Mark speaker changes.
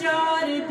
Speaker 1: 4